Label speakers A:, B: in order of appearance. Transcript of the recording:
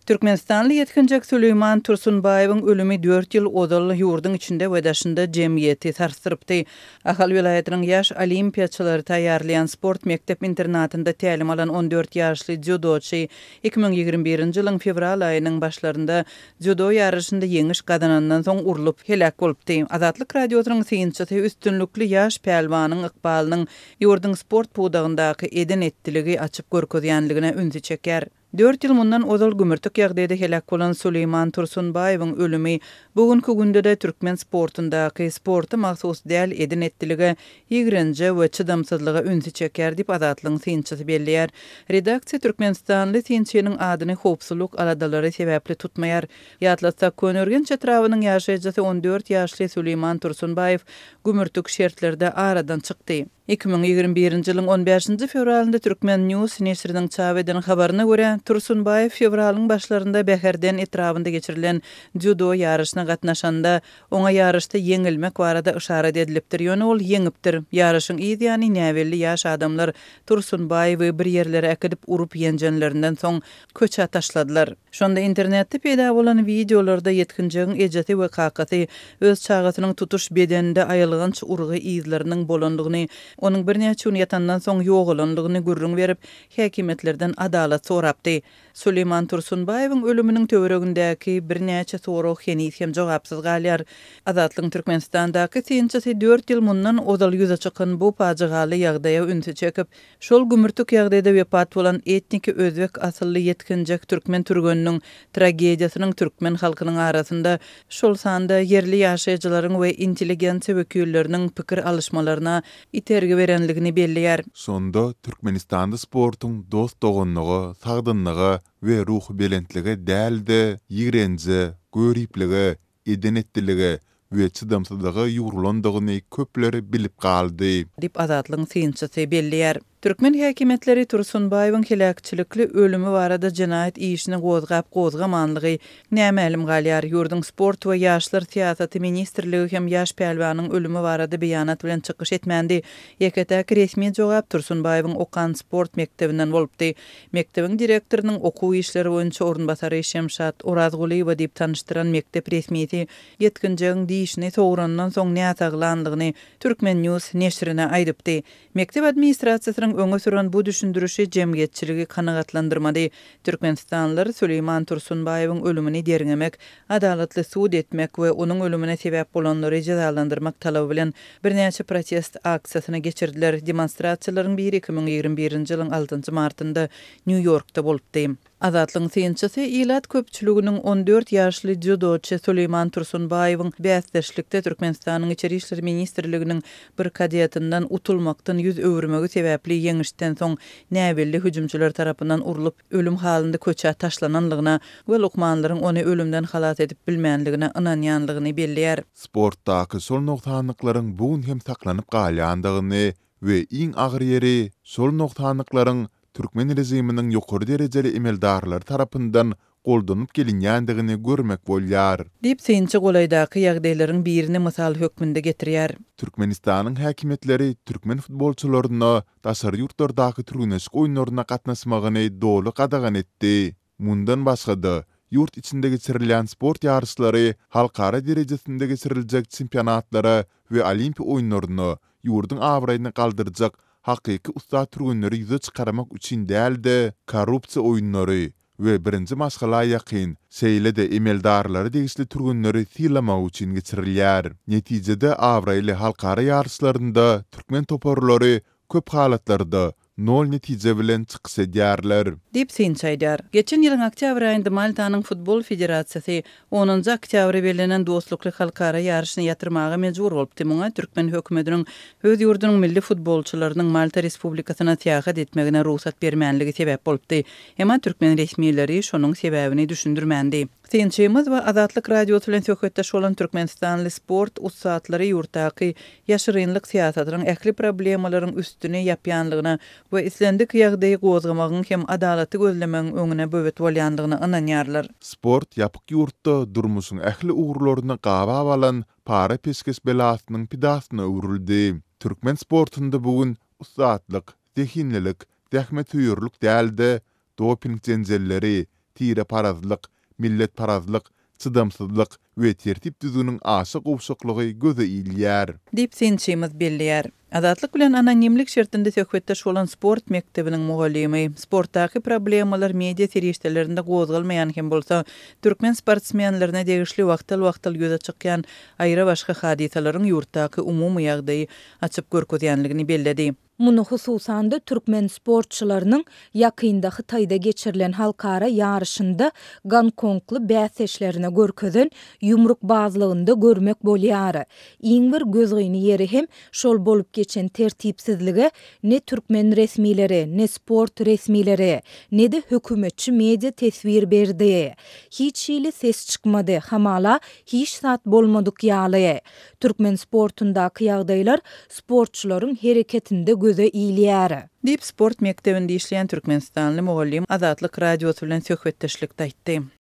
A: Türkmenistanly yetkinjek Süleyman Tursunbaýewiň ölümi 4 ýyl odal ýurdun içinde we daşynda jemgyýeti sarstyrypdy. Ahal vilayatynyň ýaş olimpiýaçylary taýýarlayan sport mektep internatynda tälim alan 14 ýaşly judoçy 2021-nji ýylyň fevral aýynyň başlarynda judo ýarışynda ýeňiş gazanandan soň urulup helak bolupdy. Azatlyk radiosynyň synçysy üstünlükli ýaş pählwanyň ykbalynyň ýurdun sport pudagyndaky eden etdiligi açyp görkezýänligine ünsi çeker. 4 ýyl mundan odal gümürtük ýagdaýda helak bolan Süleyman Tursunbaýewiň ölümi bugünkü günde de türkmen sportundaky sporty mahsus däl eden etdiligi ýigrenje we çydamsızlyga ünsi çeker diýip Azatlyň synçysy belliýär. Redaksiýa Türkmenistanly synçynyň adyny howpsuzlyk aladalary sebäpli tutmaýar. Ýatlatsak Könörgen çetrawynyň ýaşaýjysy 14 ýaşly Süleyman Tursunbaýew gümürtük şertlerde aradan çykdy. 2021-nji ýylyň 15-nji fevralynda Türkmen News neşriniň çap eden habaryna görä, Tursunbaýew fevralyň başlarynda Bäherden etrabynda geçirilen judo ýarışyna gatnaşanda oňa ýarışda ýeňilmek barada işara edilipdir. Ýöne ol ýeňipdir. Ýarışyň ýa-ni näwelli ýaş adamlar Tursunbaýewy bir ýerlere äkidip urup ýenjenlerinden soň köçä taşladylar. Şonda internetde peýda bolan videolarda ýetkinjegiň ejeti we kakasy öz çagatynyň tutuş bedeninde aýylgynç urgy izleriniň bolandygyny, onun bir näçe gün ýatandan soň ýogalandygyny gürrüň berip, häkimetlerden adalat sorapdy. Süleyman Tursunbaýewiň ölüminiň töweregindäki bir näçe sorag henüz hem jogapsyz galýar. Azatlyň Türkmenistandaky synçysy 4 ýyl mundan odal ýüze çykan bu pajagaly ýagdaýa ünsi çekip, şol gümürtük ýagdaýda wepat bolan etniki özbek asylly ýetkinjek türkmen türgönüniň tragediýasynyň türkmen halkynyň arasynda şol sanda yerli ýaşaýjylaryň we intelligensiýa wekilleriniň pikir alışmalaryna itergi berenligini belliýär.
B: Sonda Türkmenistanda sportun dost dogonlygy, sagdynlygy we ruh belentligi dälde ýigrenje, göripligi, edenetdiligi we çydamsızlygy ýurulandygyny köpleri bilip galdy.
A: Dip Azatlyň synçysy belliýär. Türkmen häkimetleri Tursunbaýewiň helakçylykly ölümi barada jinaýat işini gozgamanlygy nämälim galýar. Ýurdun sport we ýaşlar siýasaty ministrligi hem ýaş pählwanyň ölümi barada beýanat bilen çykyş etmändi. Ýeketäk resmi jogap Tursunbaýewiň okan sport mektebinden bolupdy. Mektebiň direktorynyň okuw işleri boýunça ornbasary Şemşat Orazguliýew diýip tanıştyran mektep resmiýeti ýetkinjegiň diýişini sowrandan soň näçaglandygyny Türkmen News neşrine aýdypdy. Mektep administrasiýasynyň öňe süren bu düşündürüşi jemgyýetçiligi kanagatlandyrmady. Türkmenistanlylar Süleyman Tursunbaýewiň ölümini derňemek, adalatly suud etmek we onuň ölümine sebäp bolanlary jazalandyrmak talaby bilen bir näçe protest aksiýasyna geçirdiler. Demonstrasiýalaryň biri 2021-nji ýylyň 6-njy martynda New Yorkda bolupdy. Azatlyň synçysy ilat köpçüliginiň 14 ýaşly judoçy Süleyman Tursunbaýewiň bäsdeşlikde Türkmenistanyň içeri işleri ministrliginiň bir kadiýatyndan utulmakdan ýüz öwürmegi sebäpli ýeňişden soň näwelli hüjümçüler tarapyndan urulup ölüm halynda köçä taşlananlygyna we lokmanlaryň ony ölümden halat edip bilmänligine ynanýanlygyny belliýär.
B: Sportdaky sol noktanyklaryň bugün hem saklanyp galýandygyny we iň agyr ýeri sol noktanyklaryň Türkmen rejiminiň ýokary derejeli emeldarlary tarapyndan goldanyp gelinýändigini görmek bolýar.
A: Dip synçy golaýdaky ýagdaýlaryň birini mysal hökmünde getirýär.
B: Türkmenistanyň häkimetleri türkmen futbolçularyna daşary ýurtlardaky türgüneşik oýunlaryna gatnaşmagyny doly gadagan etdi. Mundan başga ýurt içinde geçirilen sport ýarışlary, halkara derejesinde geçiriljek çempionatlara we olimpiýa oýunlaryny ýurdun awraýyny galdyrjak hakyky usta türgünleri ýüze çykaramak üçin dälde korrupsiýa oýunlary we birinji maşgala ýakyn seýlede emeldarlary degisli türgünleri tilamak üçin geçirilýär. Netijede awraýly halkara ýarışlarynda türkmen toparlary köp halatlarda nol netije bilen çykys edýärler.
A: Dip synçaýdar. Geçen ýylyň oktyabr aýynda Maltanyň futbol federasiýasy 10-njy oktyabr belenen dostlukly halkara ýarışyny ýatyrmaga mejbur bolupdy. Muňa türkmen hökümetiniň öz ýurdunyň milli futbolçylarynyň Malta Respublikasyna täýat etmegine ruhsat bermänligi sebäp bolupdy. Hema türkmen resmiýetleri şonuň sebäbini düşündirmändi. Synçymyz we Azatlyk radiosu bilen söhbetdeş bolan Türkmenistanly sport ussaatlary ýurtdaky ýaşyrynlyk siýasatynyň ähli problemalaryň üstüne ýapýanlygyna we islendik ýagdaýy gozgamagyň hem adalaty gözlemegiň öňüne böwet bolýandygyny ynanýarlar.
B: Sport ýapyk ýurtda durmuşyň ähli uğurlaryny gaba alan para peskes belasynyň pidasyna öwrüldi. Türkmen sportunda bugün ussaatlyk, dehinlilik, dähmet ýurluk däldi, doping jenjelleri, tire parazlyk, millet parazlyk, çydamsyzlyk we tertip düzüniň aşy gowşaklygy göze ilýär.
A: Dip sinçimiz belliyar. Azatlyk bilen anonimlik şertinde söhbetdeş bolan sport mektebiniň muhallimi, sportdaky problemalar media serişdelerinde gozgalmayan hem bolsa, türkmen sportsmenlerine degişli wagtal göze çykýan aýra başga hadisalaryň ýurtdaky umumy ýagdaýy açyp görkezýänligini belledi.
C: Muny hususan da türkmen sportçylarynyň ýakynda Hytaýda geçirilen halkara ýarışynda Gonkongly bäseşlerine görkezen ýumruk bazlygynda görmek bolýar. Iň bir gözgini ýeri hem şol bolup geçen tertipsizlige ne türkmen resmileri, ne sport resmileri, ne de hökümetçi media tesvir berdi. Hiç ýyly ses çykmady, hamala hiç sat bolmadyk ýaly. Türkmen sportundaky ýagdaýlar sportçylaryň hereketinde göze ilýär.
A: Dip sport mektebinde işleyen Türkmenistanly mugallim Azatlyk radiosu bilen söhbetdeşlikde aýtdy.